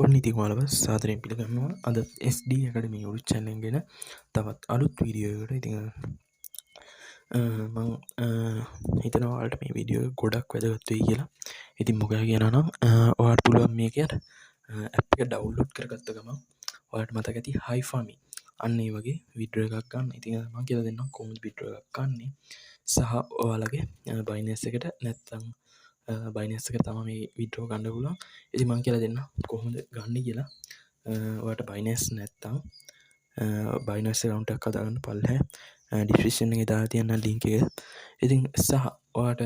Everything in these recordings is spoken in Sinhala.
ඔන්න ඉතින් ඔයාලව සාදරයෙන් පිළිගන්නවා අද SD Academy YouTube channel එක ගැන තවත් අලුත් වීඩියෝ එකකට. ඉතින් මම හිතනවා ඔයාලට මේ වීඩියෝ එක ගොඩක් වැදගත් වෙයි කියලා. ඉතින් මොකද කියනවා නම් ඔයාලට පුළුවන් මේකේ ඇප් එක ඩවුන්ලෝඩ් කරගත්ත ගමන් ඔයාලට මතක ඇති HiFami අන්න ඒ වගේ වීඩියෝ එකක් ගන්න. ඉතින් මම කියලා දෙන්නම් කොහොමද වීඩියෝ එකක් ගන්නෙ සහ ඔයාලගේ Binance එකට නැත්නම් බයිනස් එක තම මේ විඩ්‍රෝ ගන්න පුළුවන්. ඉතින් මං කියලා දෙන්න කොහොමද ගන්න කියලා. ඔයාලට බයිනස් නැත්තම් බයිනස් account එකක් හදාගන්න පල්ලෙහා ඩිස්ක්‍රිප්ෂන් එකේ දාලා තියන්න ලින්ක් එක. ඉතින් සහ ඔයාලට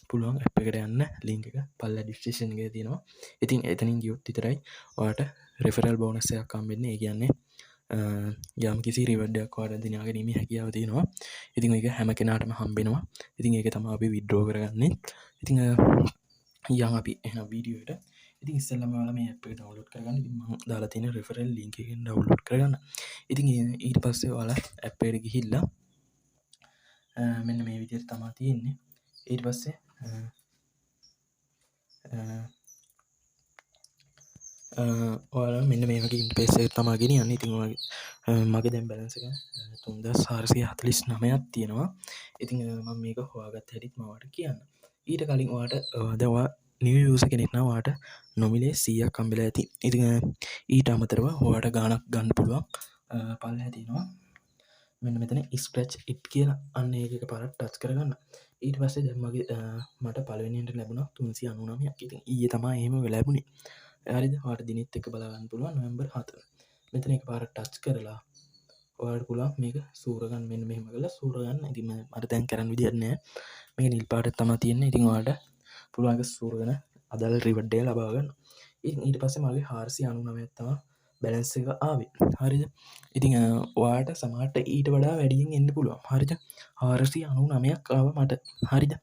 පුළුවන් ඇප් එකට යන්න ලින්ක් එක පල්ලෙහා ඩිස්ක්‍රිප්ෂන් එකේ තියෙනවා. ඉතින් එතනින් ගියොත් විතරයි ඔයාලට රෙෆරල් බෝනස් එකක් හම්බෙන්නේ. ඒ කියන්නේ යම් කිසි රිවර්ඩ් එකක් ඔයාලට දිනා ගැනීමේ හැකියාව තියෙනවා. ඉතින් ඒක හැම කෙනාටම හම්බෙනවා. ඉතින් ඒක තමයි අපි විඩ්‍රෝ කරගන්නේ. ඉතින් යන් අපි එහෙනම් වීඩියෝ එකට. ඉතින් ඉස්සෙල්ලාම ඔයාලා මේ ඇප් එක ඩවුන්ලෝඩ් කරගන්න. ඉතින් මම දාලා තියෙන රෙෆරල් ලින්ක් එකෙන් ඩවුන්ලෝඩ් කරගන්න. ඉතින් ඊට පස්සේ ඔයාලා ඇප් එකට ගිහිල්ලා මෙන්න මේ විදිහට තමයි තියෙන්නේ. ඊට පස්සේ ඔයාලා මෙන්න මේ වගේ ඉන්ටර්ෆේස් එකක් තමයි ගෙනියන්නේ. ඉතින් මගේ දැන් බැලන්ස් එක 3449ක් තියෙනවා. ඉතින් මම මේක හොයාගත්ත හැටිත් මම ඔයාලට කියන්න. ඊට කලින් ඔයාලට දැන් ඔයා නිව් යූසර් කෙනෙක් නම් ඔයාලට නොමිලේ 100ක් හම්බෙලා ඇති. ඉතින් ඊට අමතරව ඔයාලට ගාණක් ගන්න පුළුවන්. පල්ලෙහා තියෙනවා මෙන්න මෙතන ස්ක්‍රැච් ඉට් කියලා. අන්න ඒක එකපාරට ටච් කරගන්න. ඊට පස්සේ දැන් මට පළවෙනියට ලැබුණා 399ක්. ඉතින් ඊයේ තමයි එහෙම ලැබුණේ. හරිද? ඔයාලට දිනෙත් එක්ක බලා ගන්න පුළුවන් නොවැම්බර් 7. මෙතන එකපාරට ටච් කරලා ඔයාලට පුළුවන් මේක සූර ගන්න. මෙන්න මෙහෙම කරලා සූර ගන්න. ඉතින් මට දැන් කරන්න විදියක් නැහැ. මේක නිල් පාටක් තමයි තියෙන්නේ. ඉතින් ඔයාලට පුළුවන් ඒක සූරගෙන අදාළ රිවර්ඩ් එක ලබා ගන්න. ඉතින් ඊට පස්සේ මගේ 499ක් තමයි බැලන්ස් එක ආවේ. හරිද? ඉතින් ඔයාලට සමහරට ඊට වඩා වැඩියෙන් එන්න පුළුවන්. හරිද? 499ක් ආවා මට. හරිද?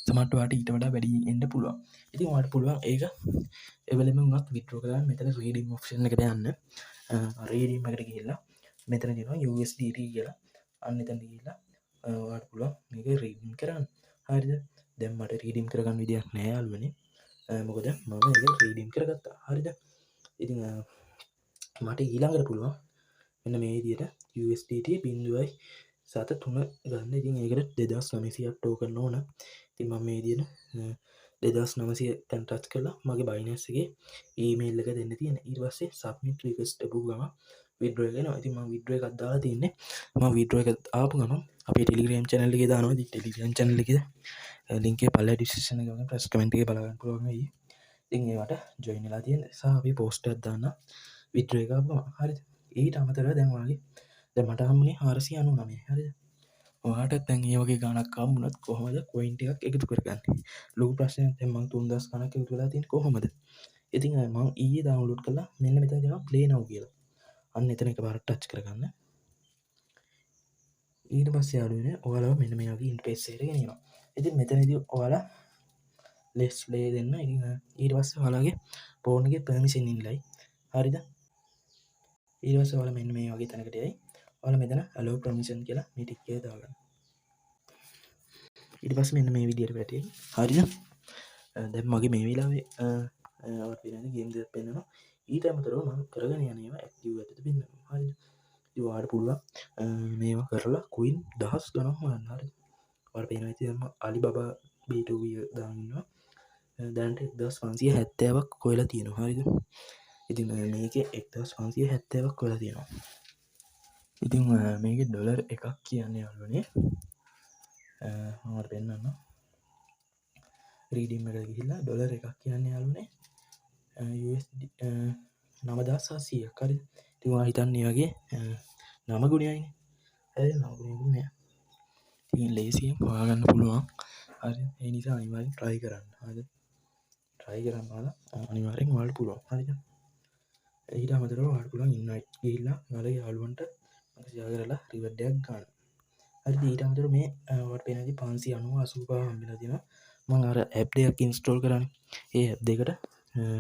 සමහරට ඔයාලට ඊට වඩා වැඩියෙන් එන්න පුළුවන්. ඉතින් ඔයාලට පුළුවන් ඒක එවලෙම උනත් විත්ඩ්‍රෝ කරන්න. මෙතන රීඩීම් ඔප්ෂන් එකට යන්න. රීඩීම් එකට ගිහිල්ලා මෙතන තියෙනවා USDT කියලා. අන්න එතන ගිහිල්ලා ඔයාලට පුළුවන් මේක රීඩීම් කරන්න. හරිද? දැන් මට රීඩීම් කරගන්න විදියක් නෑ යාළුවනේ. මොකද මම ඒක රීඩීම් කරගත්තා. හරිද? ඉතින් මට ඊළඟට පුළුවන් මෙන්න මේ විදියට USDT 0.73 ගන්න. ඉතින් ඒකට 2900ක් ටෝකන් ඕන. ඉතින් මම මේ විදියට 2900 තැන් ටච් කරලා මගේ Binance එකේ ඊමේල් එක දෙන්න තියෙන. ඊට පස්සේ submit request අපු ගමන් withdraw එක එනවා. ඉතින් මම withdraw එකක් දාලා තින්නේ. මම withdraw එක ආපු ගමන් අපේ Telegram channel එකේ දානවා. ඉතින් Telegram channel එකේ link එක පල්ලෙහා description එකේ ගන්න press comment එකේ බලා ගන්න පුළුවන් වෙයි. ඉතින් ඒවට join වෙලා තියෙන නිසා අපි post එකක් දාන්න withdraw එක ආපු ගමන්. හරිද? ඊට අමතරව දැන් ඔයාගේ දැන් මට හම්බුනේ 499. හරිද? ඔයාටත් දැන් ඒ වගේ ගාණක් හම්බුනොත් කොහොමද coin ටිකක් එකතු කරගන්නේ? ලොකු ප්‍රශ්නයක්. දැන් මම 3000 ගණක් එකතු වෙලා තියෙන්නේ කොහොමද? ඉතින් මම ඊයේ ඩවුන්ලෝඩ් කළා. මෙන්න මෙතන තියෙනවා play now කියලා. අන්න එතන එකපාරට ටච් කරගන්න. ඊට පස්සේ යාළුවනේ ඔයාලව මෙන්න මේ වගේ ඉන්ටර්ෆේස් එකට ගෙනියනවා. ඉතින් මෙතනදී ඔයාලා let's play දෙන්න. ඉතින් ඊට පස්සේ ඔයාලගේ ෆෝන් එකේ permission ඉල්ලයි. හරිද? ඊට පස්සේ ඔයාලා මෙන්න මේ වගේ තැනකට යයි. ඔයාලා මෙතන allow permission කියලා මේ ටික එක දාගන්න. ඊට පස්සේ මෙන්න මේ විදියට වැටේ. හරිද? දැන් මගේ මේ වෙලාවේ ඔයාලට පේන්නේ ගේම් දෙකක් පෙන්නනවා. ඊට අමතරව මම කරගෙන යන ඒවා ඇක්ටිව් ඇත්තට පෙන්නනවා. හරිද? ඉතින් ඔයාලට පුළුවන් මේවා කරලා coin දහස් ගණන් හොයන්න. හරිද? ඔයාලට පේනවා ඉතින් මම Alibaba B2B දාගෙන ඉන්නවා. දැනට 1570ක් හොයලා තියෙනවා. හරිද? ඉතින් මේකේ 1570ක් හොයලා තියෙනවා. ඉතින් මේකේ ඩොලර් එකක් කියන්නේ යාළුවනේ මම පෙන්නන්න රීඩීම් එකට ගිහිල්ලා ඩොලර් එකක් කියන්නේ යාළුවනේ USD 9700ක්. හරිද? ඉතින් ඔයා හිතන්නේ වගේ 9 ගුණයයිනේ. හරිද? 9 ගුණයකුත් නෑ. ඉතින් ලේසියෙන් හොයාගන්න පුළුවන්. හරිද? ඒ නිසා අනිවාර්යෙන් try කරන්න. හරිද? try කරන්න අනිවාර්යෙන් ඔයාලට පුළුවන්. හරිද? ඊට අමතරව ඔයාලට පුළුවන් invite ගිහිල්ලා ඔයාලගේ යාළුවන්ට ෂෙයා කරලා රිවර්ඩ් එකක් ගන්න. හරිද? ඊට අමතරව මේ ඔයාලට පේනවා 585 හම්බෙලා තියෙනවා. මම අර ඇප් දෙකක් ඉන්ස්ටෝල් කරානේ. ඒ ඇප් දෙකට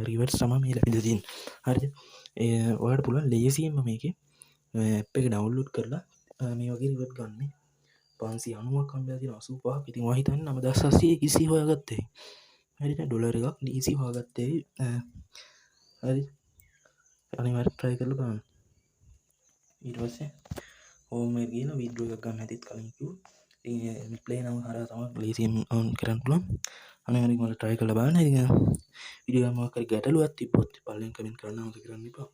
රිවර්ඩ්ස් තමයි මේ ලැබිලා තියෙන්නේ. හරිද? ඔයාලට පුළුවන් ලේසියෙන්ම මේකේ ඇප් එක ඩවුන්ලෝඩ් කරලා මේ වගේ රිවර්ඩ් ගන්න. 590ක් හම්බෙලා තියෙනවා 85ක්. ඉතින් ඔයා හිතන්නේ 9700 easy හොයාගත්තේ. හරිද? ඩොලර් එකක් easy හොයාගත්තේ. හරිද? අනිවාර්යෙන් try කරලා බලන්න. ඊට පස්සේ හෝම් එකට ගිහලා වීඩියෝ එකක් ගන්න හැටිත් කලින් කිව්වා. ඉතින් රිප්ලේ නම් හරහා තමයි ලේසියෙන් on කරන්න පුළුවන්. අනිවාර්යෙන් ඔයාලා try කරලා බලන්න. ඉතින් වීඩියෝ එකක් මොකක් හරි ගැටලුවක් තිබ්බොත් පල්ලෙන් කමෙන්ට් කරන්න අමතක කරන්න එපා.